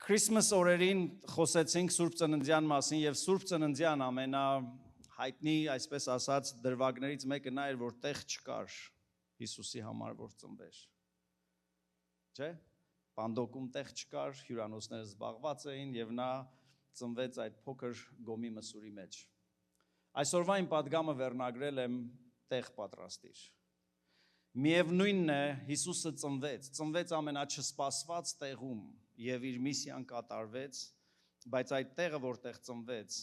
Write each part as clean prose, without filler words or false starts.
Christmas օրերին խոսեցինք Սուրբ Ծննդյան մասին եւ Սուրբ Ծննդյան ամենահայտնի, այսպես ասած, դրվագներից մեկը նա էր, որ տեղ չկար Հիսուսի համար, որ ծնվեր։ Չէ՞։ Պանդոկում տեղ չկար, հյուրանոցները զբաղված էին եւ նա ծնվեց այդ փոքր գոմի մսուրի մեջ։ Այսօրվա իմ պատգամը վերնագրել եմ տեղ պատրաստիր։ Միևնույնն է, Հիսուսը ծնվեց ամենաչսպասված տեղում եւ իր միսիան կատարվեց, բայց այդ տեղը, որտեղ ծնվեց,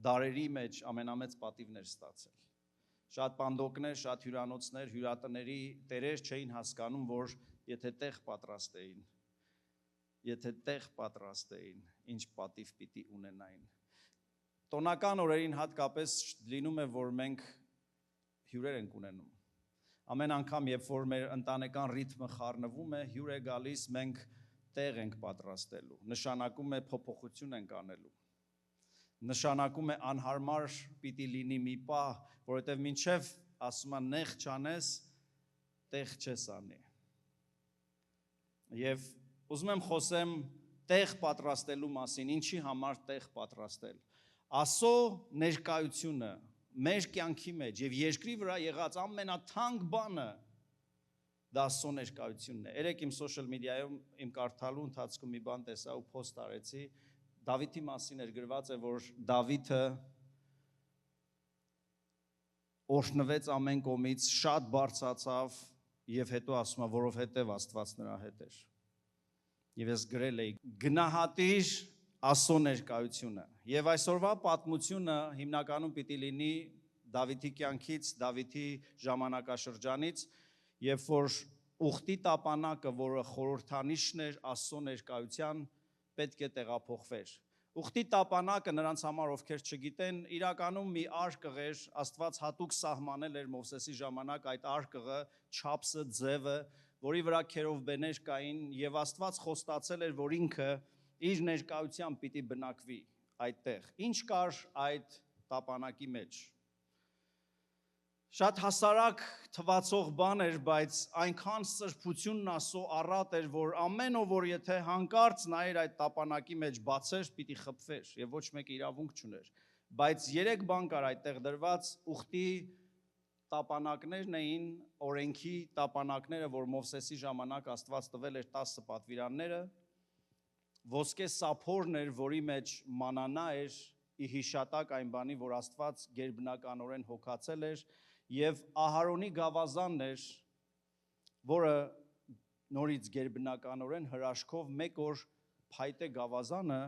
դարերի մեջ ամենամեծ պատիվներ ստացել։ Շատ պանդոկներ, շատ հյուրանոցներ, հյուրատների տերեր չէին հասկանում, որ եթե տեղ պատրաստեին, ինչ պատիվ պիտի ունենային։ Տոնական օրերին հատկապես լինում է, որ մենք հյուրեր ենք ունենում։ Ամեն անգամ, երբ որ մեր ընտանեկան ռիթմը խառնվում է, հյուր է գալիս, մենք տեղ ենք պատրաստելու, նշանակում է փոփոխություն ենք անելու, նշանակում է անհարմար պիտի լինի մի պահ, որովհետև մինչև ասում են նեղ չանես, տեղ չես անի։ Եվ ուզում եմ խոսեմ տեղ պատրաստելու մասին, ինչի համար տեղ պատրաստել։ Ասո ներկայությունը մեր կյանքի մեջ եւ երկրի վրա եղած ամենաթանկ բանը դա Աստծո ներկայությունն է։ Երեք իմ սոցիալ մեդիայում իմ կարդալու ընթացքում մի բան տեսա ու post արեցի։ Դավիթի մասին էր գրված է, որ Դավիթը օրհնվեց ամեն կողմից, շատ բարձրացավ եւ հետո ասում է, որովհետեւ Աստված նրա հետ էր։ Եվ ես գրել էի. գնահատիր Աստծո ներկայությունը։ Եվ այսօրվա պատմությունը հիմնականում պիտի լինի Դավիթի կյանքից, Դավիթի ժամանակաշրջանից, երբ որ ուխտի տապանակը, որը խորհրդանիշն էր Աստծո ներկայության, պետք է տեղափոխվեր։ Ուխտի տապանակը նրանց համար, ովքեր չգիտեն, իրականում մի արկղ էր, Աստված հատուկ սահմանել էր Մովսեսի ժամանակ այդ արկղը, չափսը, ձևը, որի վրա քերովբեներ կային, եւ Աստված խոստացել էր, որ ինքը իր ներկայությամբ պիտի բնակվի այդտեղ։ Ինչ կար այդ տապանակի մեջ։ Շատ հասարակ թվացող բան էր, բայց այնքան սրբությունն Աստծո առատ էր, որ ամեն ով որ եթե հանկարծ նայեր այդ տապանակի մեջ բացեր, պիտի խփվեր եւ ոչ մեկը իրավունք չուներ։ Բայց երեք բան կար այդտեղ դրված, ուխտի տապանակներն էին, օրենքի տապանակները, որ Մովսեսի ժամանակ Աստված տվել էր 10 պատվիրանները, ոսկե սափորն էր, որի մեջ մանանա էր, ի հիշատակ այն բանի, որ Աստված գերբնականորեն հոգացել էր, եւ Ահարոնի գավազանն էր, որը նորից գերբնականորեն հրաշքով մեկ օր փայտե գավազանը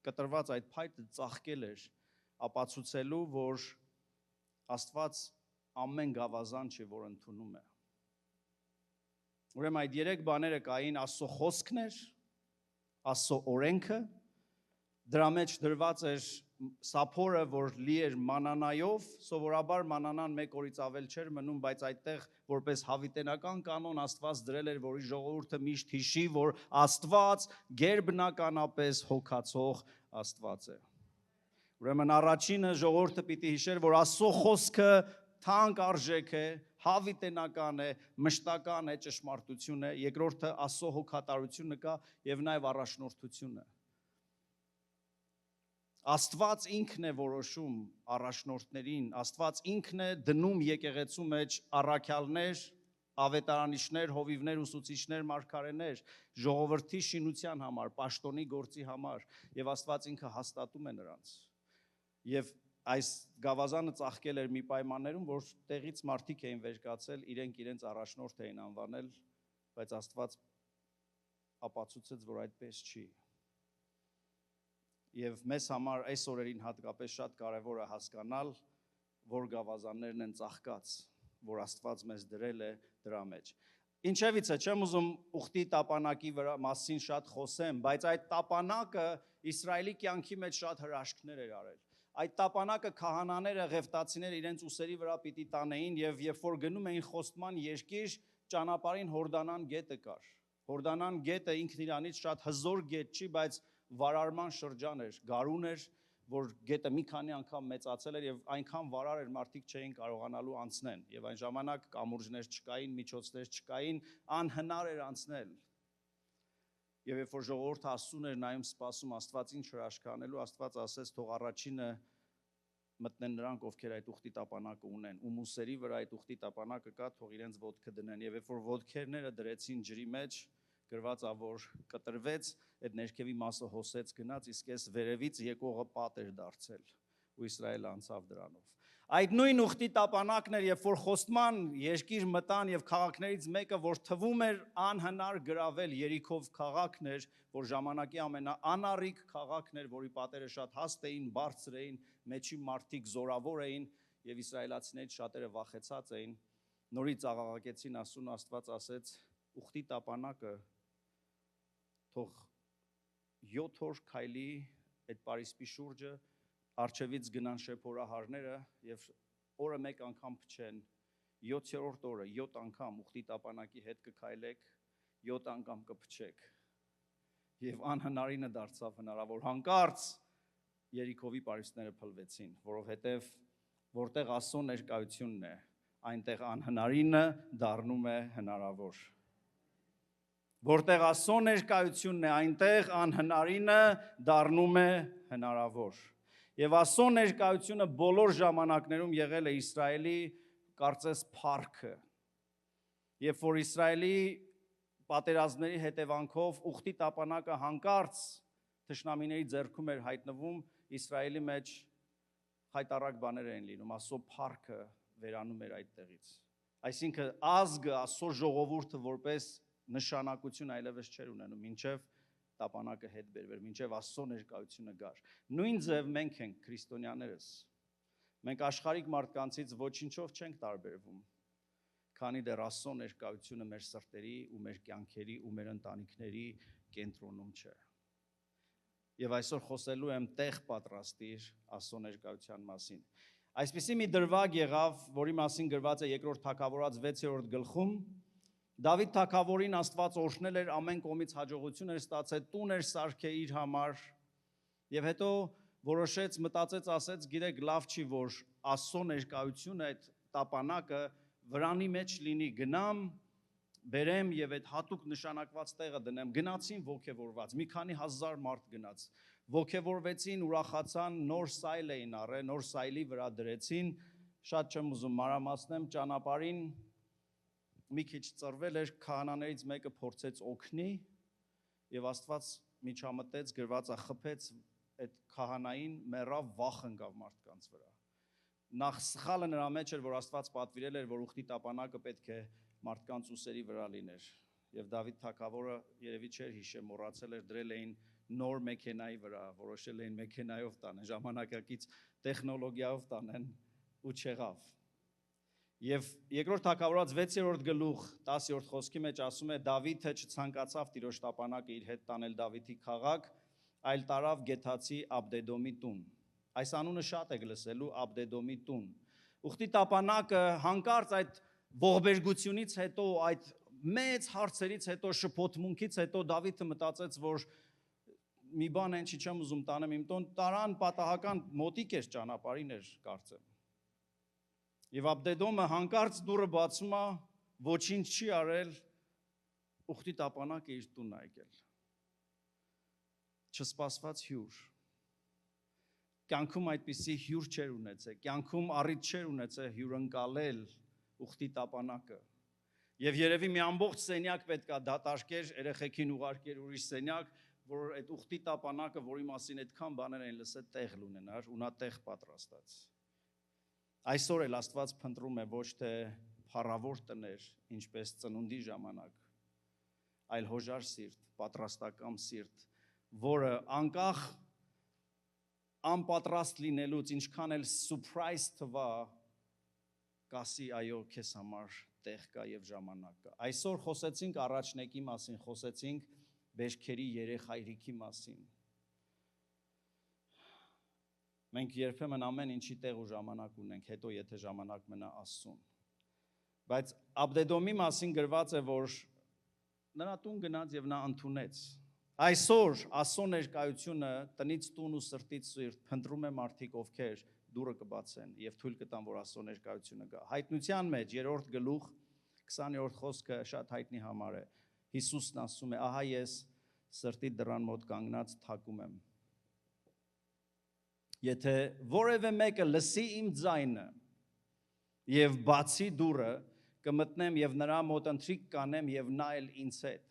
կտրված այդ փայտը ծաղկել էր, ապացուցելու, որ Աստված ամեն գավազան չէ, որ ընդունում է։ Ուրեմն այդ երեք բաները կային Աստծո խոսքն էր, Աստծո օրենքը, դրա մեջ դրված էր սափորը, որ լի էր մանանայով, սովորաբար մանանան մեկ օրից ավել չէր մնում, բայց այդտեղ որպես հավիտենական կանոն Աստված դրել էր, որ ժողովուրդը միշտ հիշի, որ Աստված գերբնականապես հոգացող Աստված է։ Ուրեմն առաջինը ժողովուրդը պիտի հիշեր, որ Աստծո խոսքը թանկ արժեք է, հավիտենական է, մշտական է, ճշմարտություն է, երկրորդը Աստծո հոգատարությունը կա եւ նաեւ առաջնորդությունը։ Աստված ինքն է որոշում առաջնորդներին, Աստված ինքն է դնում եկեղեցու մեջ առաքյալներ, ավետարանիչներ, հովիվներ, ուսուցիչներ, մարգարեներ, ժողովրդի շինության համար, պաշտոնի գործի համար, եւ Աստված ինքը հաստատում է նրանց։ Եվ այս գավազանը ծաղկել էր մի պայմաններում, որ տեղից մարդիկ էին վեր կացել, իրենց առաջնորդ էին անվանել, բայց Աստված ապացուցեց, որ այդպես չի։ Եվ մեզ համար այս օրերին հատկապես շատ կարևոր է հասկանալ, որ գավազաններն են ծաղկած, որ Աստված մեզ դրել է դրա մեջ։ Ինչևից է, չեմ ուզում ուխտի տապանակի վրա մասին շատ խոսեմ, բայց այդ տապանակը Իսրայելի կյանքի մեջ շատ հրաշքներ էր արել։ Այդ տապանակը քահանաները, ղևտացիները իրենց ուսերի վրա պիտի տանեին եւ երբ որ գնում էին խոստման երկիր, ճանապարհին Հորդանան գետը կար։ Հորդանան գետը ինքն իրանից շատ հզոր գետ չի, բայց վարարման շրջան էր, գարուն էր, որ գետը մի քանի անգամ մեծացել էր եւ այնքան վարար էր, մարդիկ չէին կարողանալու անցնել եւ այն ժամանակ կամուրջներ չկային, միջոցներ չկային, անհնար էր անցնել։ Եվ երբ որ ժողովուրդը Աստծուն էր նայում սպասում Աստված ինչ հրաշքանելու, Աստված ասեց թող առաջինը մտնեն նրանք, ովքեր այդ ուխտի տապանակը ունեն, ու մուսերի վրա այդ ուխտի տապանակը կա, թող իրենց ոտքը դնեն։ Եվ երբ որ ոտքերները դրեցին ջրի մեջ, գրված ա որ կտրվեց, այդ ներքևի մասը հոսեց գնաց, իսկ այս վերևից եկողը պատ էր դարձել, ու Իսրայելը անցավ դրանով։ Այդ նույն ուխտի տապանակն էր, երբ որ խոստման երկիր մտան եւ քաղաքներից մեկը, որ թվում էր անհնար գրավել, Երիքով քաղաքն էր, որ ժամանակի ամենաանառիկ քաղաքն էր, որի պատերը շատ հաստ էին, բարձր էին, մեջի մարդիկ զորավոր էին եւ իսրայելացիներից շատերը վախեցած էին։ Նորից աղաղակեցին Աստծուն, Աստված ասեց. ուխտի տապանակը թող 7 օր քայլի այդ Պարիսպի շուրջը, արջևից գնան շեփորահարները եւ օրը մեկ անգամ փչեն, 7-րդ օրը 7 անգամ ուխտի տապանակի հետ կքայլեք, 7 անգամ կփչեք։ Եվ անհնարինը դարձավ հնարավոր, հանկարծ Երիքովի պարիսպները փլվեցին, որովհետեւ որտեղ Աստծո ներկայությունն է, այնտեղ անհնարինը դառնում է հնարավոր։ Որտեղ Աստծո ներկայությունն է, այնտեղ անհնարինը դառնում է հնարավոր։ Եվ Աստծո ներկայությունը բոլոր ժամանակներում եղել է Իսրայելի կարծես փառքը։ Երբ որ Իսրայելի պատերազմների հետևանքով ուխտի տապանակը հանկարծ թշնամիների ձեռքում էր հայտնվում, Իսրայելի մեջ խայտառակ բաներ էին լինում, Աստծո փառքը վերանում էր այդտեղից։ Այսինքն ազգը, Աստծո ժողովուրդը որպես նշանակություն այլևս չէր ունենում, մինչև տապանակը հետ բերվեր, մինչև Աստծո ներկայությունը գար։ Նույն ձև մենք ենք քրիստոնյաներս։ Մենք աշխարհիկ մարդկանցից ոչինչով չենք տարբերվում, քանի դեռ Աստծո ներկայությունը մեր սրտերի ու մեր կյանքերի ու մեր ընտանիքների կենտրոնում չէ։ Եվ այսօր խոսելու եմ տեղ պատրաստիր Աստծո ներկայության մասին։ Այսպիսի մի դրվագ եղավ, որի մասին գրված է Երկրորդ Թագավորաց 6-րդ գլխում։ Դավիթ թագավորին Աստված օրհնել էր, ամեն կողմից հաջողություն էր ստացել, տուն էր սարքել իր համար, եւ հետո որոշեց, մտածեց, ասեց, գիտեք, լավ չի, որ Աստծո ներկայությունը այդ տապանակը վրանի մեջ լինի, գնամ, բերեմ եւ այդ հատուկ նշանակված տեղը դնեմ։ Գնացին ողջևորված, մի քանի հազար մարդ գնաց, ողջևորվեցին, ուրախացան, նոր սայլ էին առել, նոր սայլի վրա դրեցին, շատ չեմ ուզում մանրամասնեմ, ճանապարհին մի քիչ ծռվել էր, քահանաներից մեկը փորձեց օգնի եւ Աստված միջամտեց, գրված է, խփեց այդ քահանային, մեռավ, վախ ընկավ մարդկանց վրա։ Նախ սխալը նրա մեջ էր, որ Աստված պատվիրել էր, որ ուխտի տապանակը պետք է մարդկանց ուսերի վրա լիներ։ Եվ Դավիթ թագավորը երևի չէր հիշել, մոռացել էր, դրել էին նոր մեքենայի վրա, որոշել էին մեքենայով տանեն, ժամանակակից տեխնոլոգիայով տանեն ու չեղավ։ Եվ Երկրորդ Թագավորաց 6-րդ գլուխ 10-րդ խոսքի մեջ ասում է Դավիթը չցանկացավ Տիրոջ տապանակը իր հետ տանել Դավիթի քաղաք, այլ տարավ Գեթացի Աբդեդոմի տուն։ Այս անունը շատ եք լսելու, Աբդեդոմի տուն։ Ուխտի տապանակը հանկարծ այդ ողբերգությունից հետո, այդ մեծ հարցերից հետո, շփոթմունքից հետո Դավիթը մտածեց, որ մի բան են չի չեմ ուզում տանեմ իմ տուն, տարան պատահական մոտիկ էր ճանապարհին էր կարծեմ։ Եվ Աբդեդոմը հանկարծ դուռը բացում է, ոչինչ չի արել, ուխտի տապանակը իր տունն է եկել։ Չսպասված հյուր։ Կյանքում այդպիսի հյուր չէր ունեցել, կյանքում առիթ չէր ունեցել հյուրընկալել ուխտի տապանակը։ Եվ երևի մի ամբողջ սենյակ պետք է դատարկեր, երեխեքին ուղարկեր ուրիշ սենյակ, որ այդ ուխտի տապանակը, որի մասին այդքան բաներ են լսել, տեղ լունենար, ու նա տեղ պատրաստած։ Այսօր էլ Աստված փնտրում է ոչ թե փառավոր տներ, ինչպես ծնունդի ժամանակ, այլ հոժար սիրտ, պատրաստակամ սիրտ, որը անկախ անպատրաստ լինելուց, ինչքան էլ surprise թվա, կասի այո, քեզ համար տեղ կա եւ ժամանակ կա։ Այսօր խոսեցինք առաջնեկի մասին, խոսեցինք բերքերի երեխայրիքի մասին։ Մենք երբեմն ամեն ինչի տեղ ու ժամանակ ունենք, հետո եթե ժամանակ մնա Աստծուն։ Բայց Աբդեդոմի մասին գրված է, որ նրա տուն գնաց եւ նա ընդունեց։ Այսօր Աստծո ներկայությունը տնից տուն ու սրտից սիրտ փնտրում է մարդիկ, ովքեր դուռը կբացեն եւ թույլ կտան, որ Աստծո ներկայությունը գա։ Հայտնության մեջ 3-րդ գլուխ 20-րդ խոսքը շատ հայտնի համար է։ Հիսուսն ասում է. ահա ես սրտի դռան մոտ կանգնած թակում եմ։ Եթե որևէ մեկը լսի իմ ձայնը եւ բացի դուռը, կմտնեմ եւ նրա մոտ ընթրիք կանեմ եւ նա էլ ինձ հետ։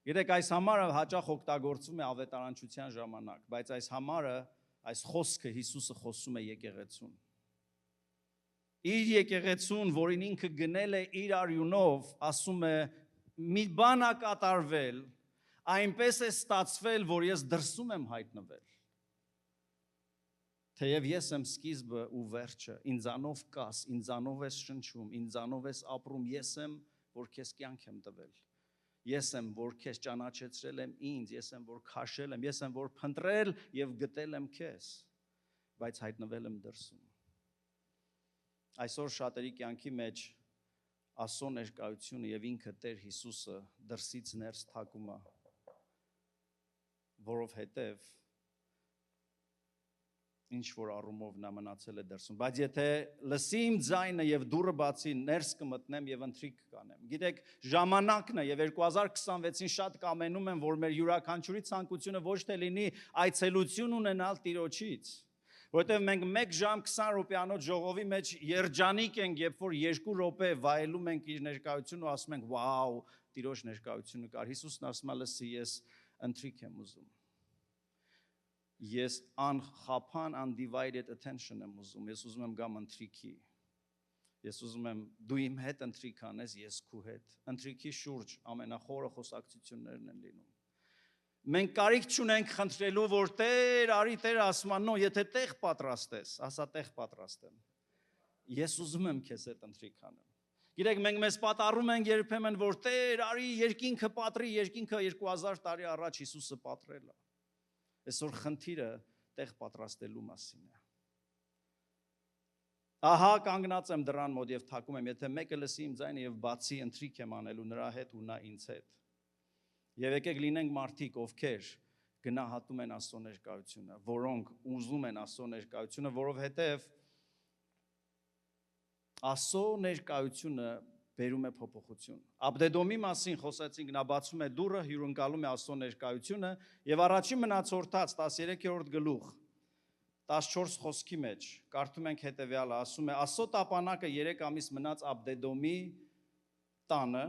Գիտեք, այս համարը հաճախ օգտագործվում է ավետարանչության ժամանակ, բայց այս համարը, այս խոսքը Հիսուսը խոսում է եկեղեցուն։ Իր եկեղեցուն, որին ինքը գնել է իր արյունով, ասում է՝ մի բան ա կատարվել, այնպես է ստացվել, որ ես դրսում եմ հայտնվել։ Թեև ես եմ սկիզբը ու վերջը, ինձանով կաս, ինձանով ես շնչում, ինձանով ես ապրում, ես եմ, որ քեզ կյանք եմ տվել։ Ես եմ, որ քեզ ճանաչեցրել եմ ինձ, ես եմ, որ քաշել եմ, ես եմ, որ փնտրել եւ գտել եմ քեզ, բայց հայտնվել եմ դրսում։ Այսօր շատերի կյանքի մեջ Աստծո ներկայությունը եւ ինքը Տեր Հիսուսը դրսից ներս թակում է, որովհետեւ ինչ որ առումով նա մնացել է դրսում, բայց եթե լսի իմ ձայնը եւ դուռը բացի, ներս կմտնեմ եւ ընթրիք կանեմ։ Գիտեք, ժամանակն է եւ 2026-ին շատ կամենում եմ, որ մեր յուրաքանչյուրի ցանկությունը ոչ թե լինի այցելություն ունենալ Տիրոջից, որովհետեւ մենք 1 ժամ 20 րոպեանոց ժողովի մեջ երջանիկ ենք, երբ որ 2 րոպե վայելում ենք իր ներկայությունը ու ասում ենք՝ «Վաու, Տիրոջ ներկայությունը կար»։ Հիսուսն ասում է՝ «Լսի, ես ընթրիք եմ ուզում»։ Ես անխափան undivided attention եմ ուզում, ես ուզում եմ գամ ընթրիքի, ես ուզում եմ դու իմ հետ ընթրիք անես, ես քու հետ, ընթրիքի շուրջ ամենախորը խոսակցություններն են լինում։ Մենք կարիք չունենք խնդրելու, որ Տեր, արի Տեր ասում է, նո, եթե տեղ պատրաստես, ասա տեղ պատրաստեմ, ես ուզում եմ քեզ հետ ընթրիք անեմ։ Գիտեք, մենք մեզ պատառում ենք երբեմն, որ Տեր, արի երկինքը պատրի, երկինքը 2000 տարի առաջ Հիսուսը պատրել է։ Այսօր խնդիրը տեղ պատրաստելու մասին է։ Ահա կանգնած եմ դռան մոտ եւ թակում եմ, եթե մեկը լսի իմ ձայնը եւ բացի, ընթրիք եմ անելու նրա հետ ու նա ինձ հետ։ Եվ եկեք լինենք մարդիկ, ովքեր գնահատում են Աստծո ներկայությունը, որոնք ուզում են Աստծո ներկայությունը, որովհետեւ Աստծո ներկայությունը բերում է փոփոխություն։ Աբդեդոմի մասին խոսեցինք, նա բացում է դուռը, հյուրընկալում է Աստծո ներկայությունը եւ առաջին մնացորդած 13-րդ գլուխ 14 խոսքի մեջ կարդում ենք հետեւյալը, ասում է. Աստծո տապանակը 3 ամիս մնաց Աբդեդոմի տանը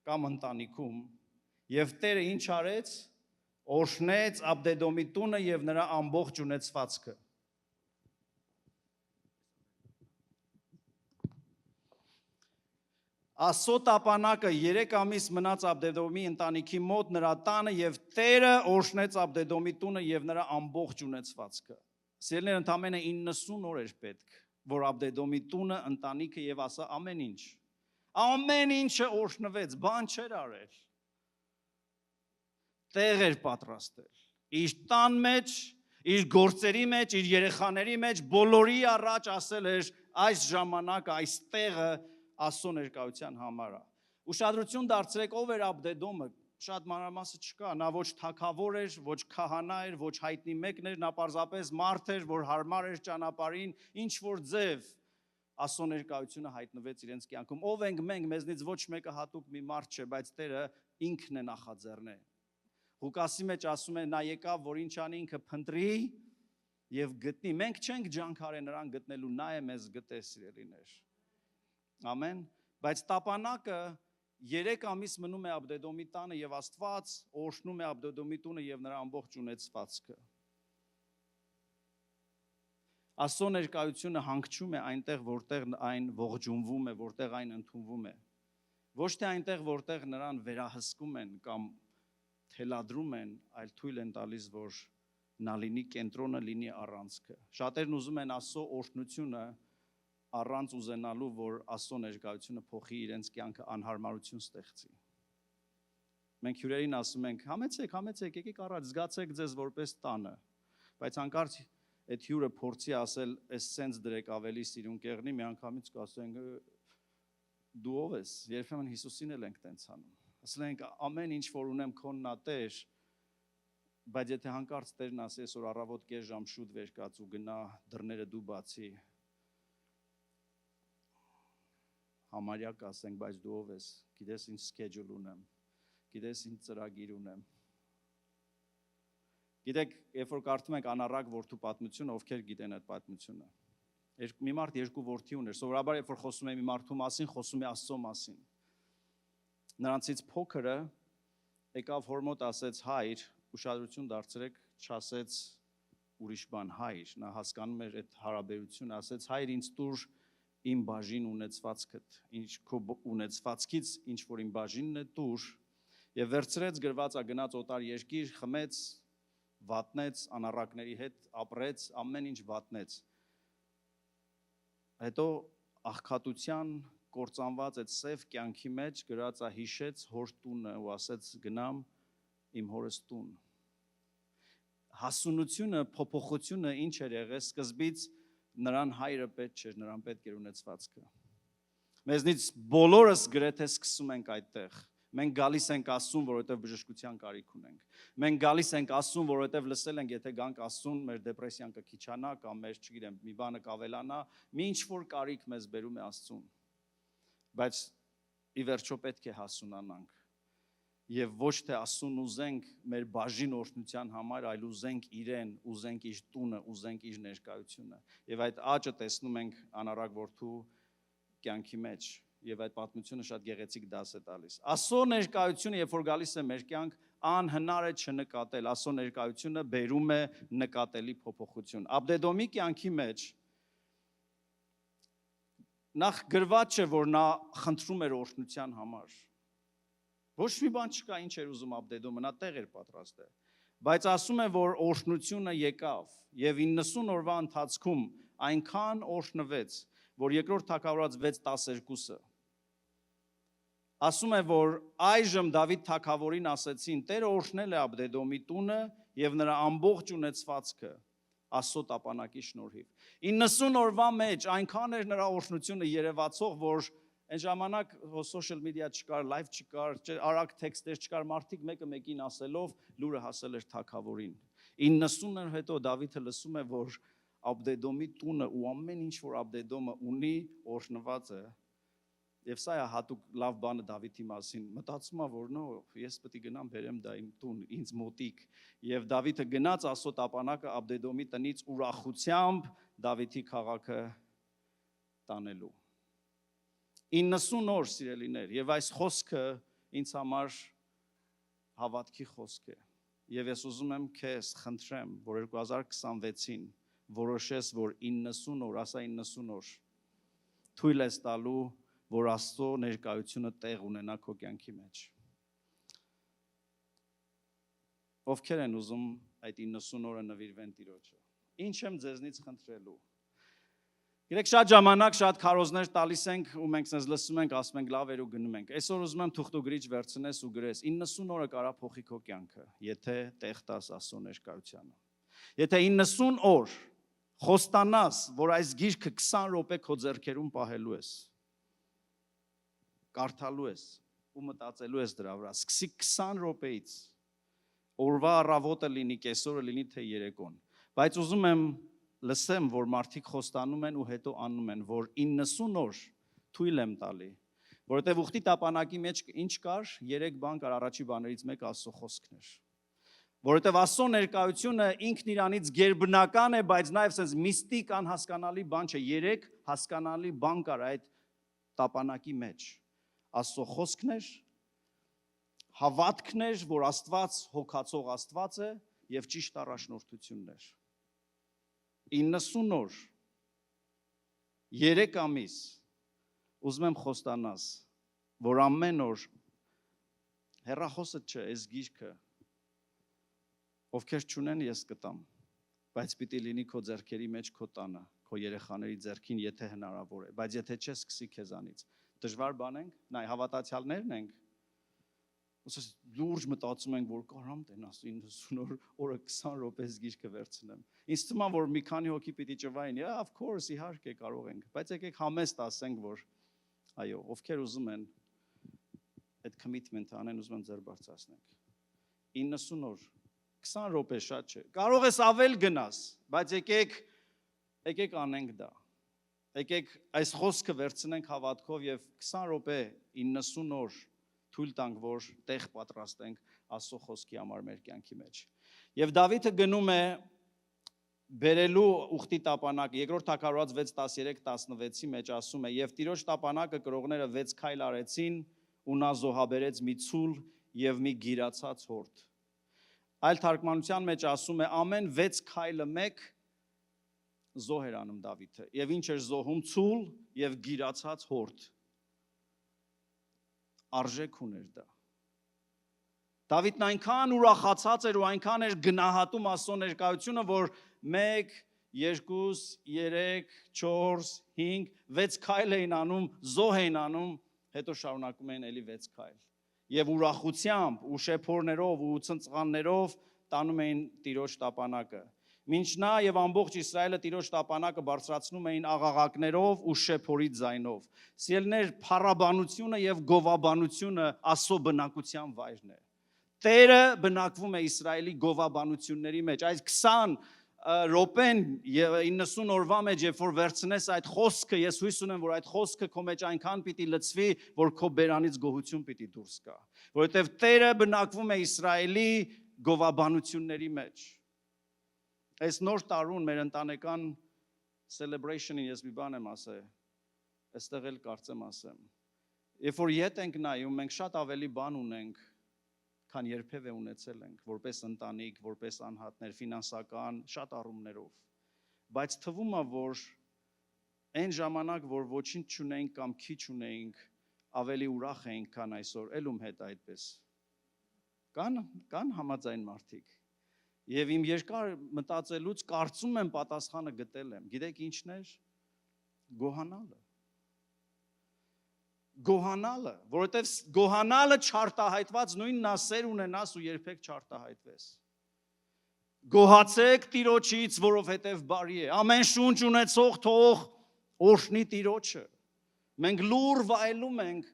կամ ընտանիքում եւ Տերը ինչ արեց, օրհնեց Աբդեդոմի տունը եւ նրա ամբողջ ունեցվածքը։ Աստծո տապանակը 3 ամիս մնաց Աբդեդոմի ընտանիքի մոտ նրա տանը եւ Տերը օրհնեց Աբդեդոմի տունը եւ նրա ամբողջ ունեցվածքը։ Սիրելիներ, ընդամենը 90 օր էր պետք, որ Աբդեդոմի տունը, ընտանիքը եւ ասա ամեն ինչ։ Ամեն ինչը օրհնվեց, բան չէր արել։ Տեղ էր պատրաստել։ Իր տան մեջ, իր գործերի մեջ, իր երեխաների մեջ բոլորի առաջ ասել էր այս ժամանակը, այս տեղը Աստծո ներկայության համար է։ Ուշադրություն դարձրեք, ով էր Աբդեդոմը, շատ մանրամասը չկա, նա ոչ թագավոր էր, ոչ քահանա էր, ոչ հայտնի մեկն էր, նա պարզապես մարդ էր, որ հարմար էր ճանապարհին, ինչ որ ձև Աստծո ներկայությունը հայտնվեց իրենց կյանքում։ Ով ենք մենք, մեզնից ոչ մեկը հատուկ մի մարդ չէ, բայց Տերը ինքն է նախաձեռնե։ Ղուկասի մեջ ասում է, նա եկավ, որ ինչ անի, ինքը փնտրի եւ գտնի։ Մենք չենք ջանքարե նրան գտնելու, նա է մեզ գտե, սիրելիներ։ Ամեն, բայց տապանակը 3 ամիս մնում է Աբդեդոմի տանը եւ Աստված օրհնում է Աբդեդոմի տունը եւ նրա ամբողջ ունեցվածքը։ Աստծո ներկայությունը հանգչում է այնտեղ, որտեղ այն ողջունվում է, որտեղ այն ընդունվում է։ Ոչ թե այնտեղ, որտեղ նրան վերահսկում են կամ թելադրում են, այլ թույլ են տալիս, որ նա լինի կենտրոնը, լինի առանցքը։ Շատերն ուզում են Աստծո օրհնությունը առանց ուզենալու, որ Աստծո ներկայությունը փոխի իրենց կյանքը, անհարմարություն ստեղծի։ Մենք հյուրերին ասում ենք. համեցեք, եկեք առաջ, զգացեք ձեզ որպես տանը, բայց հանկարծ այդ հյուրը փորձի ասել, այս սենց դրեք ավելի սիրուն կեղնի, մի անգամից կասենք, դու ով ես, երբեմն Հիսուսին էլ ենք տենց անում։ Ասել ենք, ամեն ինչ որ ունեմ քոնն ա Տեր, բայց եթե հանկարծ Տերն ասի, այսօր առավոտ կես ժամ շուտ վեր կաց ու գնա դռները դու բացի, համարյա կասենք, բայց դու ով ես, գիտես ինչ schedule ունեմ, գիտես ինչ ծրագիր ունեմ, Գիտեք, երբ որ կարդում ենք անառակ որդու պատմությունը, ովքեր գիտեն այդ պատմությունը։ Մի մարդ երկու որդի ուներ, սովորաբար երբ որ խոսում է մի մարդու մասին, խոսում է Աստծո մասին։ Նրանցից փոքրը եկավ հոր մոտ ասեց հայր, ուշադրություն դարձրեք, չասեց ուրիշ բան հայր, նա հասկանում էր այդ հարաբերությունը, ասեց հայր ինձ տուր իմ բաժին ունեցվածքդ, ինչ քո ունեցվածքից ինչ որ իմ բաժինն է տուր, եւ վերցրեց գրվածա գնաց օտար երկիր, խմեց, վատնեց, անառակների հետ ապրեց, ամեն ինչ վատնեց։ Հետո աղքատության կործանված այդ սև կյանքի մեջ գրածա հիշեց հոր տունը ու ասեց գնամ իմ հորս տուն։ Հասունությունը, փոփոխությունը ինչ էր եղել սկզբից նրան հայրը պետք չէր, նրան պետք էր ունեցվածքը։ Մեզնից բոլորս գրեթե սկսում ենք այդտեղ։ Մենք գալիս ենք Աստծուն, որովհետև բժշկության կարիք ունենք։ Մենք գալիս ենք Աստծուն, որովհետև լսել ենք, եթե գանք Աստծուն, մեր դեպրեսիան կքիչանա կամ մեր, չգիտեմ, մի բանը կավելանա, մի ինչ որ կարիք մեզ բերում է Աստծուն։ Բայց ի վերջո պետք է հասունանանք։ Եվ ոչ թե Աստծուն ուզենք մեր բաժին օրհնության համար, այլ ուզենք իրեն, ուզենք իր տունը, ուզենք իր ներկայությունը։ Եվ այդ աճը տեսնում ենք անառակ որդու կյանքի մեջ, եւ այդ պատմությունը շատ գեղեցիկ դաս է տալիս։ Աստծո ներկայությունը, երբ որ գալիս է մեր կյանք, անհնար է չնկատել։ Աստծո ներկայությունը բերում է նկատելի փոփոխություն։ Աբդեդոմի կյանքի մեջ նախ գրված չէ, որ նա խնդրում էր օրհնության համար։ Ոչ մի բան չկա, ինչ էր ուզում Աբդեդոմը, նա տեղ էր պատրաստել։ Բայց ասում է, որ օրհնությունը եկավ եւ 90 օրվա ընթացքում այնքան օրհնվեց, որ երկրորդ թագավորաց 6:12-ը ասում է, որ այժմ Դավիթ թագավորին ասեցին. Տերը օրհնել է Աբդեդոմի տունը եւ նրա ամբողջ ունեցվածքը Աստծո տապանակի շնորհիվ։ 90 օրվա մեջ այնքան էր նրա օրհնությունը երևացող, որ այն ժամանակ social media չկար, live չկար, արագ տեքստեր չկար, մարդիկ մեկը մեկին ասելով լուրը հասել էր թագավորին։ 90 օր հետո Դավիթը լսում է, որ Աբդեդոմի տունը ու ամեն ինչ որ Աբդեդոմը ունի օրհնված է։ Եվ սա է հատուկ լավ բանը Դավիթի մասին։ Մտածում է, որ նո, ես պետք է գնամ բերեմ դա իմ տուն, ինձ մոտիկ։ Եվ Դավիթը գնաց Աստծո տապանակը Աբդեդոմի տնից ուրախությամբ Դավիթի քաղաքը տանելու։ 90 օր, սիրելիներ, եւ այս խոսքը ինձ համար հավատքի խոսք է։ Եվ ես ուզում եմ քեզ խնդրեմ, որ 2026-ին որոշես, որ 90 օր, ասա 90 օր, թույլ ես տալու, որ Աստծո ներկայությունը տեղ ունենա քո կյանքի մեջ։ Ովքեր են ուզում այդ 90 օրը նվիրվեն Տիրոջը։ Ինչ եմ ձեզնից խնդրելու։ Գիտեք, շատ ժամանակ, շատ քարոզներ տալիս ենք ու մենք sense լսում ենք, ասում ենք լավ էր ու գնում ենք։ Այսօր ուզում եմ թուղթուգրիչ վերցնես ու գրես 90 օրը կարա փոխի քո կյանքը, եթե տեղ տաս Աստծո ներկայությանը։ Եթե 90 օր խոստանաս, որ այս գիրքը 20 րոպե քո ձեռքերում պահելու ես, կարդալու ես ու մտածելու ես դրա վրա, սկսի 20 րոպեից, օրվա առավոտը լինի, կեսօրը լինի, թե երեկոն, բայց ուզում եմ լսեմ, որ մարդիկ խոստանում են ու հետո անում են, որ 90 օր թույլ եմ տալի, որովհետև ուխտի տապանակի մեջ ինչ կար, 3 բան կար, առաջի բաներից մեկը Աստծո խոսքն էր, որովհետև Աստծո ներկայությունը ինքն իրանից գերբնական է, բայց նաև sense միստիկ անհասկանալի բան չէ, 3 հասկանալի բան կար այդ տապանակի մեջ, Աստծո խոսքն էր, հավատքն էր, որ Աստված հոգացող Աստված է եւ ճիշտ առաջնորդությունն էր։ 90 օր, 3 ամիս, ուզում եմ խոստանաս, որ ամեն օր հեռախոսը չէ, այս գիրքը, ովքեր չունեն ես կտամ, բայց պիտի լինի քո ձեռքերի մեջ քո տանը, քո երեխաների ձեռքին, եթե հնարավոր է, բայց եթե չէ, սկսի քեզանից։ Դժվար բան ենք, նայ հավատացյալներն ենք, ոսես լուրջ մտածում ենք, որ կարամ տենաս 90 օրը 20 րոպե գիրքը վերցնեմ։ Ինձ թվում է, որ մի քանի հոգի պիտի ճվային, yeah, of course, իհարկե կարող ենք, բայց եկեք համեստ ասենք, որ այո, ովքեր ուզում են այդ commitment-ը անեն, ուզում եմ ձեր բարձրացնենք։ 90 օր, 20 րոպե շատ չէ։ Կարող ես ավել գնաս, բայց եկեք անենք դա։ Եկեք այս խոսքը վերցնենք հավատքով եւ 20 րոպե 90 օր թույլ տանք, որ տեղ պատրաստենք Աստծո խոսքի համար մեր կյանքի մեջ։ Եվ Դավիթը գնում է բերելու ուխտի տապանակը, երկրորդ թագավորաց 6:13-16-ի մեջ ասում է. «Եվ Տիրոջ տապանակը կրողները 6 քայլ արեցին, ու նա զոհաբերեց մի ցուլ եւ մի գիրացած հորդ»։ Այլ թարգմանության մեջ ասում է. ամեն 6 քայլը մեկ զոհ էր անում Դավիթը, եւ ինչ էր զոհում, ցուլ եւ գիրացած հորդ։ Արժեք ուներ դա։ Դավիթն այնքան ուրախացած էր ու այնքան էր գնահատում Աստծո ներկայությունը, որ 1, 2, 3, 4, 5, 6 քայլ էին անում, զոհ էին անում, հետո շարունակում էին էլի 6 քայլ։ Եվ ուրախությամբ ու շեփորներով ու ցնցղաններով տանում էին Տիրոջ տապանակը։ Մինչ նա եւ ամբողջ Իսրայելը Տիրոջ տապանակը բարձրացնում էին աղաղակներով ու շեփորի ձայնով։ Սիրելիներ, փառաբանությունը եւ գովաբանությունը Աստծո բնակության վայրն է։ Տերը բնակվում է Իսրայելի գովաբանությունների մեջ։ Այս 20 րոպեն եւ 90 օրվա մեջ, երբ որ վերցնես այդ խոսքը, ես հույս ունեմ, որ այդ խոսքը քո մեջ այնքան պիտի լցվի, որ քո բերանից գոհություն պիտի դուրս գա։ Որովհետեւ Տերը բնակվում է Իսրայելի գովաբանությունների մեջ։ Այս նոր տարուն մեր ընտանեկան celebration-ին ես մի բան եմ ասել, այստեղ էլ կարծեմ ասեմ։ Երբ որ ետ ենք նայում, մենք շատ ավելի բան ունենք, քան երբևէ ունեցել ենք, որպես ընտանիք, որպես անհատներ, ֆինանսական, շատ առումներով։ Բայց թվում է, որ այն ժամանակ, որ ոչինչ չունեինք կամ քիչ ունեինք, ավելի ուրախ էինք, քան այսօր, ելում հետ այդպես։ Կան համաձայն մարդիկ։ Եվ իմ երկար մտածելուց կարծում եմ պատասխանը գտել եմ։ Գիտեք ինչն էր։ Գոհանալը։ Գոհանալը, որովհետև գոհանալը չարտահայտված նույնն է սեր ունենաս ու երբեք չարտահայտվես։ Գոհացեք Տիրոջից, որովհետև բարի է։ Ամեն շունչ ունեցող թող օրհնի Տիրոջը։ Մենք լուր վայելում ենք,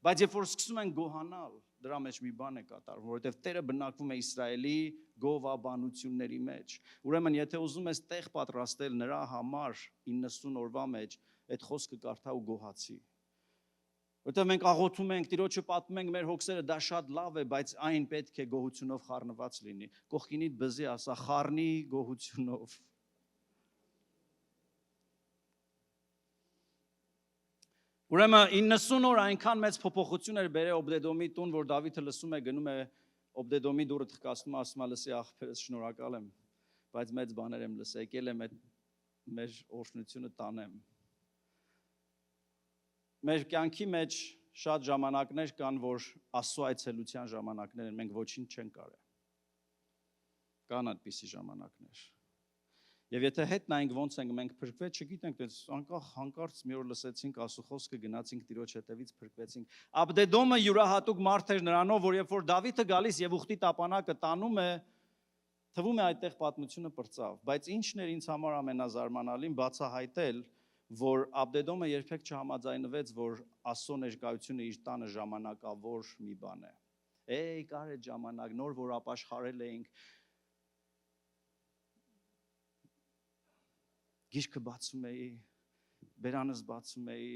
բայց երբ որ սկսում ենք գոհանալ, դրա մեջ մի բան է կատարվում, որովհետև Տերը բնակվում է Իսրայելի գովաբանությունների մեջ։ Ուրեմն, եթե ուզում ես տեղ պատրաստել նրա համար 90 օրվա մեջ, այդ խոսքը կարդա ու գոհացի։ Որտեղ մենք աղոթում ենք, Տիրոջը պատմում ենք մեր հոգսերը, դա շատ լավ է, բայց այն պետք է գոհությունով խառնված լինի։ Կողքինիդ բզի ասա, խառնի գոհությունով։ Ուրեմն 90 օր այնքան մեծ փոփոխություն էր բերել Օբդեդոմի տուն, որ Դավիթը լսում է, գնում է Օբդեդոմի դուռը թխկացնում, ասում է, լսի աղբերս, շնորհակալ եմ, բայց մեծ բաներ եմ լսել, եկել եմ այդ մեր օրհնությունը տանեմ։ Մեր կյանքի մեջ շատ ժամանակներ կան, որ Աստծո այցելության ժամանակներ են, մենք ոչինչ չենք կարել։ Կան այդպիսի ժամանակներ։ Եվ եթե հետ նայենք ոնց ենք մենք փրկվել, չգիտենք, անկախ հանկարծ մի օր լսեցինք Աստծո խոսքը, գնացինք Տիրոջ հետևից փրկվեցինք։ Աբդեդոմը յուրահատուկ մարդ էր նրանով, որ երբ որ Դավիթը գալիս եւ ուխտի տապանակը տանում է, թվում է այդտեղ պատմությունը պրծավ, բայց ինչն էր ինձ համար ամենազարմանալին բացահայտել, որ Աբդեդոմը երբեք չհամաձայնվեց, որ Աստծո ներկայությունը իր տանը ժամանակավոր մի բան է։ Կար այդ ժամանակ, նոր որ ապաշխարել էինք, գիրքը բացում էի, բերանս բացում էի,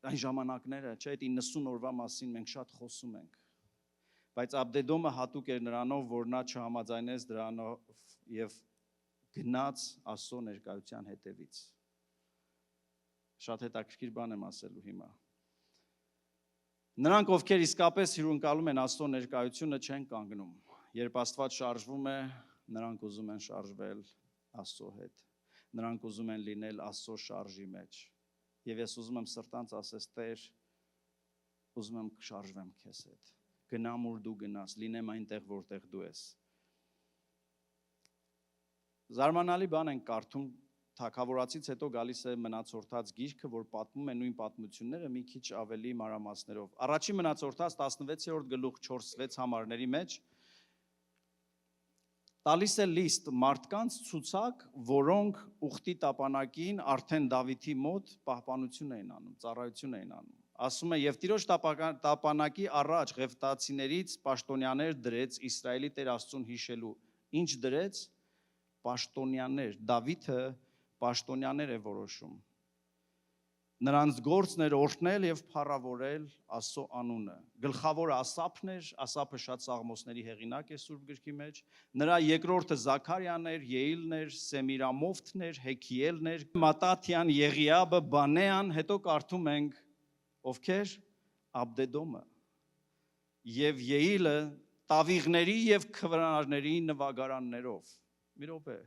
այն ժամանակները, չէ, այդ 90 օրվա մասին մենք շատ խոսում ենք։ Բայց Աբդեդոմը հատուկ էր նրանով, որ նա չհամաձայնեց դրանով եւ գնաց Աստծո ներկայության հետևից։ Շատ հետաքրքիր բան եմ ասելու հիմա։ Նրանք, ովքեր իսկապես հյուրընկալում են Աստծո ներկայությունը, չեն կանգնում։ Երբ Աստված շարժվում է, նրանք ուզում են շարժվել Աստծո հետ։ Նրանք ուզում են լինել Աստծո շարժի մեջ։ Եվ ես ուզում եմ սրտանց ասես, Տեր, ուզում եմ շարժվեմ քեզ հետ։ Գնամ ուր դու գնաս, լինեմ այնտեղ, որտեղ դու ես։ Զարմանալի բան ենք կարդում, թագավորացից հետո գալիս է մնացորդած գիրքը, որ պատմում է նույն պատմությունները մի քիչ ավելի մանրամասներով։ Առաջին մնացորդած 16-րդ գլուխ 4-6 համարների մեջ տալիս է լիստ մարդկանց ցուցակ, որոնք ուխտի տապանակին արդեն Դավիթի մոտ պահպանություն էին անում, ծառայություն էին անում։ Ասում է, եւ Տիրոջ տապանակի առաջ Ղևտացիներից պաշտոնյաներ դրեց Իսրայելի Տեր Աստծուն հիշելու։ Ինչ դրեց? Պաշտոնյաներ։ Դավիթը պաշտոնյաներ է որոշում։ Նրանց գործն էր օրհնել եւ փառավորել Աստծո անունը։ Գլխավորը Ասափն էր, Ասափը շատ սաղմոսների հեղինակ է Սուրբ գրքի մեջ։ Նրա երկրորդը Զաքարիան էր, Եիլն էր, Սեմիրամովթն էր, Հեքիելն էր, Մատաթյան, Եղիաբը, Բանեան, հետո կարդում ենք ովքեր Աբդեդոմը եւ Եիլը տավիղների եւ քվրանարների նվագարաններով։ Մի րոպե։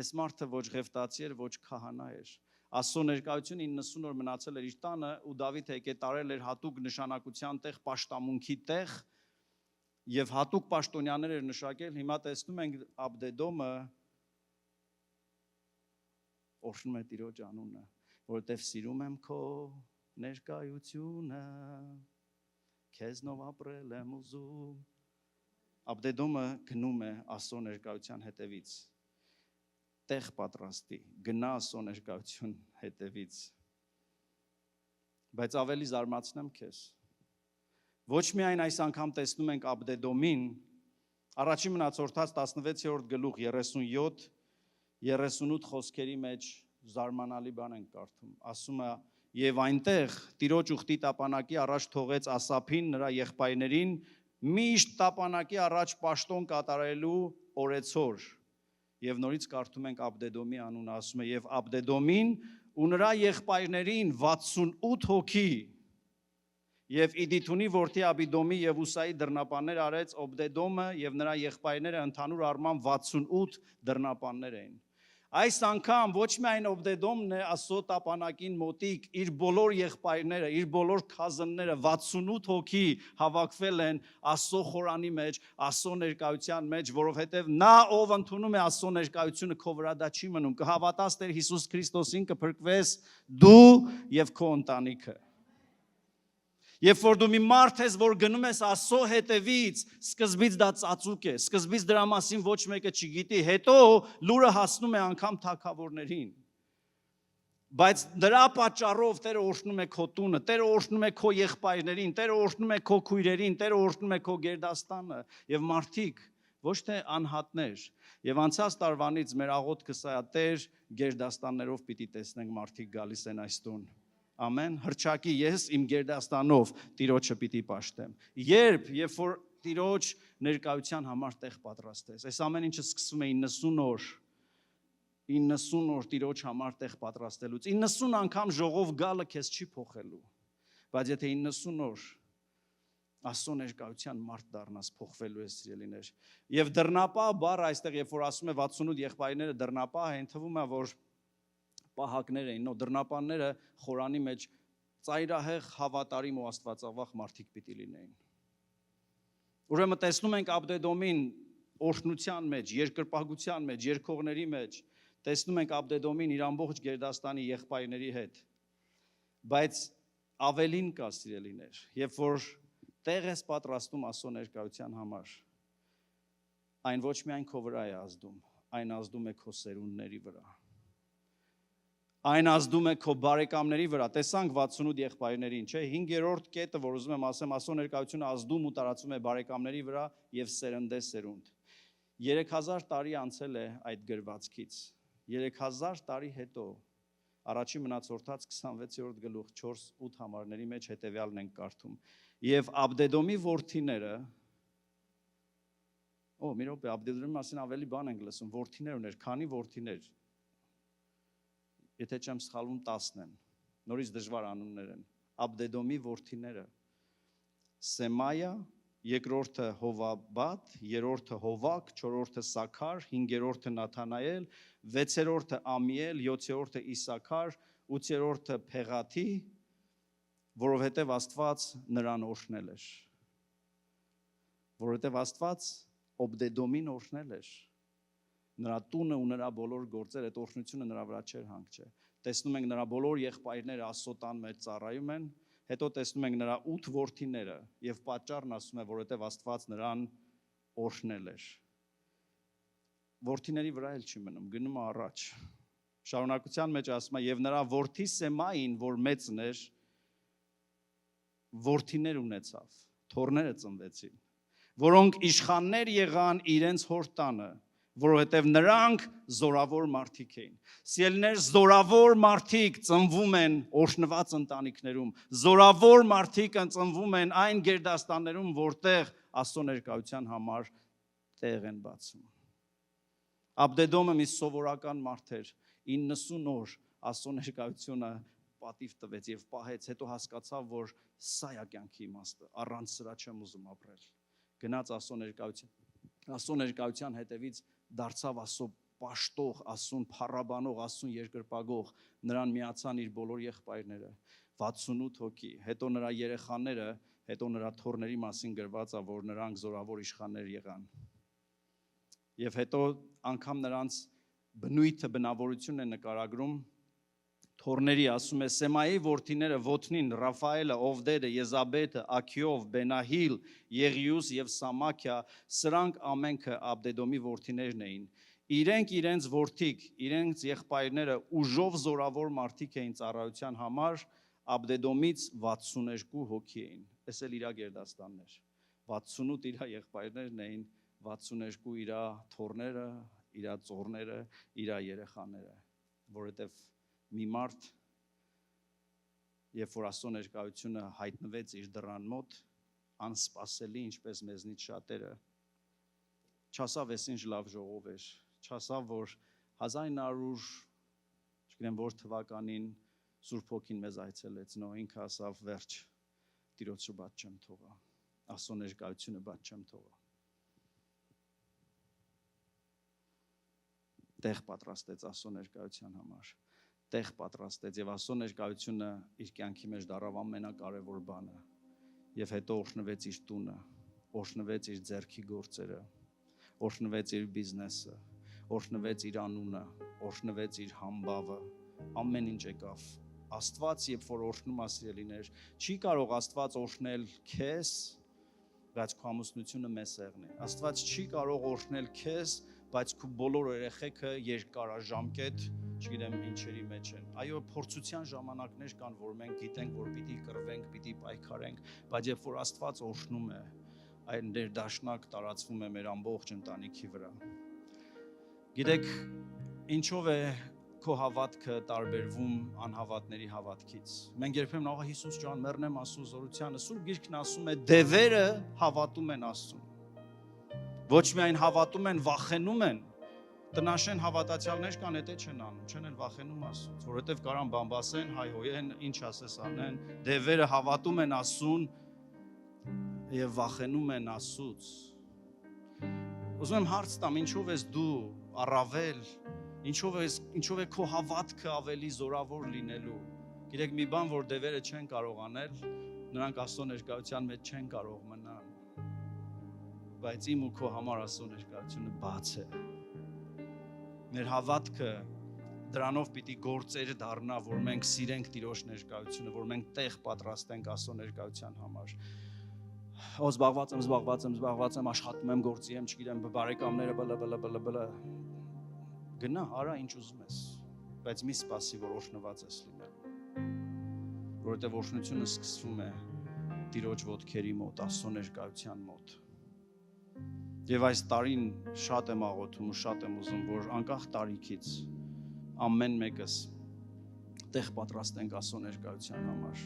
Այս մարդը ոչ ղևտացի էր, ոչ քահանա էր։ Աստծո ներկայությունը 90 օր մնացել էր իր տանը ու Դավիթ եկե տարել էր հատուկ նշանակության տեղ, պաշտամունքի տեղ եւ հատուկ պաշտոնյաներ էր նշակել։ Հիմա տեսնում ենք Աբդեդոմը օրհնում է Տիրոջ անունը, որովհետեւ սիրում եմ քո ներկայությունը, քեզնով ապրել եմ ուզում։ Աբդեդոմը գնում է Աստծո ներկայության հետևից։ Տեղ պատրաստի, գնա Աստծո ներկայություն հետևից։ Բայց ավելի զարմացնեմ քեզ։ Ոչ միայն այս անգամ տեսնում ենք Աբդեդոմին, առաջին մնացորդած 16-րդ գլուխ 37-38 խոսքերի մեջ զարմանալի բան ենք կարդում։ Ասում է. «Եվ այնտեղ Տիրոջ ուխտի տապանակի առաջ թողեց Ասափին, նրա եղբայրներին, միշտ տապանակի առաջ պաշտոն կատարելու օրեցօր»։ Եվ նորից կարդում ենք Աբդեդոմի անունը, ասում է. «Եվ Աբդեդոմին ու նրա եղբայրներին 68 հոգի եւ Իդիթունի որդի Աբիդոմի եւ Ուսայի դռնապաններ արեց Օբդեդոմը եւ նրա եղբայրները ընդհանուր առմամբ 68 դռնապաններ էին»։ Այս անգամ ոչ միայն Օբդեդոմն է Աստծո տապանակին մոտիկ, իր բոլոր եղբայրները, իր բոլոր քազնները 68 հոգի հավաքվել են Աստծո խորանի մեջ, Աստծո ներկայության մեջ, որովհետև նա ով ընդունում է Աստծո ներկայությունը քո վրա դա չի մնում, կհավատաս Տեր Հիսուս Քրիստոսին, կփրկվես դու եւ քո ընտանիքը։ Երբ որ դու մի մարդ ես, որ գնում ես Աստծո հետևից, սկզբից դա ծածուկ է, սկզբից դրա մասին ոչ մեկը չգիտի, հետո լուրը հասնում է անգամ թագավորներին։ Բայց դրա պատճառով Տերը օրհնում է քո տունը, Տերը օրհնում է քո եղբայրներին, Տերը օրհնում է քո քույրերին, Տերը օրհնում է քո գերդաստանը, եւ մարդիկ ոչ թե անհատներ։ Եվ անցած տարվանից մեր աղոթքը սա է, Տեր, գերդաստաններով պիտի տեսնենք մարդիկ գալիս են այս տուն։ Ամեն, հրճակի ես իմ գերդաստանով Տիրոջը պիտի պաշտեմ։ Երբ որ Տիրոջ ներկայության համար տեղ պատրաստես, այս ամեն ինչը սկսվում է 90 օր 90 օր Տիրոջ համար տեղ պատրաստելուց, 90 անգամ ժողով գալը քեզ չի փոխելու, բայց եթե 90 օր Աստծո ներկայության մարդ դառնաս, փոխվելու ես սիրելիներ։ Եվ դռնապահ բառը այստեղ, երբ որ ասում է 68 եղբայրները դռնապահ են, թվում է, որ պահակներ էին, դռնապանները խորանի մեջ ծայրահեղ, հավատարիմ ու աստվածավախ մարդիկ պիտի լինեին։ Ուրեմն տեսնում ենք Աբդեդոմին օրհնության մեջ, երկրպագության մեջ, երկողների մեջ, տեսնում ենք Աբդեդոմին իր ամբողջ գերդաստանի եղբայրների հետ։ Բայց ավելին կա, սիրելիներ, երբ որ տեղ ես պատրաստում Աստծո ներկայության համար, այն ոչ միայն քո վրա է ազդում, այն ազդում է քո սերունդների վրա։ Այն ազդում է քո բարեկամների վրա։ Տեսանք 68 եղբայրներին, չէ՞, 5-րդ կետը, որ ուզում եմ ասեմ, Աստծո ներկայությունը ազդում ու տարածում է բարեկամների վրա եւ սերնդեսերունդ։ 3000 տարի անցել է այդ գրվածքից։ 3000 տարի հետո առաջին մնացորդած 26-րդ գլուխ 4-8 համարների մեջ հետեւյալն ենք կարդում։ Եվ Աբդեդոմի որդիները, մի րոպե, Աբդեդոմի մասին ավելի բան ենք լսում, որդիներ ուներ, քանի որդիներ։ Եթե չեմ սխալվում 10 են, նորից դժվար անուններ են, Աբդեդոմի որդիները, Սեմայա, երկրորդը Հովաբադ, երրորդը Հովակ, չորրորդը Սաքար, հինգերորդը Նաթանայել, վեցերորդը Ամիել, յոթերորդը Իսաքար, ութերորդը Փեղաթի, որովհետև Աստված նրան օրհնել էր, որովհետև Աստված Օբդեդոմին օրհնել էր, նրա տունը ու նրա բոլոր գործերը, այդ օրհնությունը նրա վրա չէր հանգչել։ Տեսնում ենք նրա բոլոր եղբայրները Աստծո տան մեջ ծառայում են, հետո տեսնում ենք նրա 8 որդիները եւ պատճառն ասում է, որովհետեւ Աստված նրան օրհնել էր։ Որդիների վրա էլ չի մնում, գնում է առաջ։ Շարունակության մեջ ասում է եւ նրա որդի Սեմային, որ մեծն էր, որդիներ ունեցավ, թոռները ծնվեցին, որոնք իշխաններ եղան իրենց հոր տանը, որովհետև նրանք զորավոր մարդիկ էին։ Սիրելիներ, զորավոր մարդիկ ծնվում են օրհնված ընտանիքներում, զորավոր մարդիկ ծնվում են այն գերդաստաններում, որտեղ Աստծո ներկայության համար տեղ են բացում։ Աբդեդոմը մի սովորական մարդ էր, 90 օր Աստծո ներկայությունը պատիվ տվեց եւ պահեց, հետո հասկացավ, որ սա է կյանքի իմաստը, առանց սրա չեմ ուզում ապրել։ Գնաց Աստծո ներկայության հետևից դարձավ Աստծո պաշտող, Աստծուն փառաբանող, Աստծուն երկրպագող, նրան միացան իր բոլոր եղբայրները, 68 հոգի, հետո նրա երեխաները, հետո նրա թոռների մասին գրված է, որ նրանք զորավոր իշխաններ եղան։ Եվ հետո անգամ նրանց բնույթը, բնավորությունն է նկարագրում թոռների, ասում է Սեմայի որդիները Ոթնին, Ռաֆայելը, Օվդեդը, Եզաբեթը, Աքիով, Բենահիլ, Եղիուս եւ Սամաքիա, սրանք ամենքը Աբդեդոմի որդիներն էին։ Իրենք իրենց որդիկ, իրենց եղբայրները ուժով զորավոր մարդիկ էին ծառայության համար, Աբդեդոմից 62 հոգի էին։ Էս էլ իր գերդաստաններ։ 68 իր եղբայրներն էին, 62 իր թոռները, իր ծոռները, իր երեխաները, որովհետեւ մի մարդ, երբ որ Աստծո ներկայությունը հայտնվեց իր դռան մոտ, անսպասելի, ինչպես մեզնից շատերը, չասավ էս ինչ լավ ժողով էր, չասավ, որ 1900, չգիտեմ որ թվականին Սուրբ Հոգին մեզ այցելեց, նո ինքը ասավ վերջ, Տիրոջը բաց չեմ թողա, Աստծո ներկայությունը բաց չեմ թողա։ Տեղ պատրաստեց Աստծո ներկայության համար, տեղ պատրաստեց եւ Աստծո ներկայությունը իր կյանքի մեջ դարավ ամենակարևոր բանը եւ հետո օրհնվեց իր տունը, օրհնվեց իր ձեռքի գործերը, օրհնվեց իր բիզնեսը, օրհնվեց իր անունը, օրհնվեց իր համբավը, ամեն ինչ եկավ։ Աստված, երբ որ օրհնում է սիրելիներ, չի կարող Աստված օրհնել քեզ, բայց քո ամուսնությունը մեսեղն է։ Աստված չի կարող օրհնել քեզ, բայց քո բոլոր երեխեքը երկարաժամկետ, չգիտեմ ինչերի մեջ են։ Այո, փորձության ժամանակներ կան, որ մենք գիտենք, որ պիտի կռվենք, պիտի պայքարենք, բայց երբ որ Աստված օրհնում է, այն ներդաշնակ տարածվում է մեր ամբողջ ընտանիքի վրա։ Գիտեք, ինչով է քո հավատքը տարբերվում անհավատների հավատքից։ Մենք երբեմն աղա Հիսուս ջան, մեռնեմ Աստծո զորությանը, Սուրբ Գիրքն ասում է, դևերը հավատում են Աստծուն։ Ոչ միայն հավատում են, վախենում են։ Տնաշեն հավատացյալներ կան, եթե չեն անում, չեն են վախենում Աստծուց, որովհետև կարան բամբասեն, հայհոյեն, ինչ ասես անեն, դևերը հավատում են Աստծուն եւ վախենում են Աստծուց։ Ուզում եմ հարց տամ, ինչով ես դու առավել, ինչով է քո հավատքը ավելի զորավոր լինելու։ Գիտեք, մի բան, որ դևերը չեն կարող անել, նրանք Աստծո ներկայության մեջ չեն կարող մնալ։ Բայց իմ ու քո համար Աստծո ներկայությունը բաց է։ Մեր հավատքը դրանով պիտի գործեր դառնա, որ մենք սիրենք Տիրոջ ներկայությունը, որ մենք տեղ պատրաստենք Աստծո ներկայության համար։ Զբաղված եմ, աշխատում եմ, գործի եմ, չգիտեմ, բարեկամները բլա։ Գնա, արա ինչ ուզում ես, բայց մի սպասի, որ օրհնված ես լինելու։ Որովհետև օրհնությունը սկսվում է Տիրոջ ոտքերի մոտ, Աստծո ներկայության մոտ։ Եվ այս տարին շատ եմ աղոթում ու շատ եմ ուզում, որ անկախ տարիքից ամեն մեկս տեղ պատրաստենք Աստծո ներկայության համար։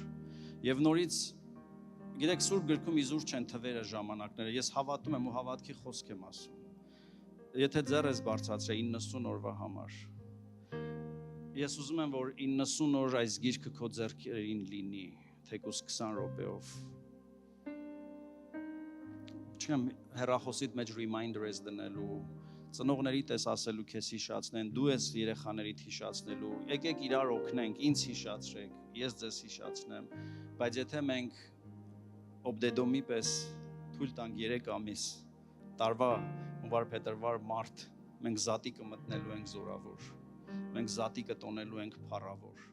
Եւ նորից, գիտեք, Սուրբ գրքում իզուր չեն թվերը, ժամանակները։ Ես հավատում եմ ու հավատքի խոսք եմ ասում։ Եթե ձեռ ես բարձրացրել 90 օրվա համար, ես ուզում եմ, որ 90 օր այս գիրքը քո ձեռքերին լինի, թեկուզ 20 րոպեով։ Չեմ հեռախոսիդ մեջ reminder ես դնելու, ծնողներիդ ես ասելու քեզ հիշացնեն, դու ես երեխաներիդ հիշացնելու, եկեք իրար օգնենք, ինձ հիշացրեք, ես ձեզ հիշացնեմ, բայց եթե մենք Օբդեդոմի պես թույլ տանք 3 ամիս, տարվա հունվար փետրվար մարտ, մենք զատիկը մտնելու ենք զորավոր, մենք զատիկը տոնելու ենք փառավոր։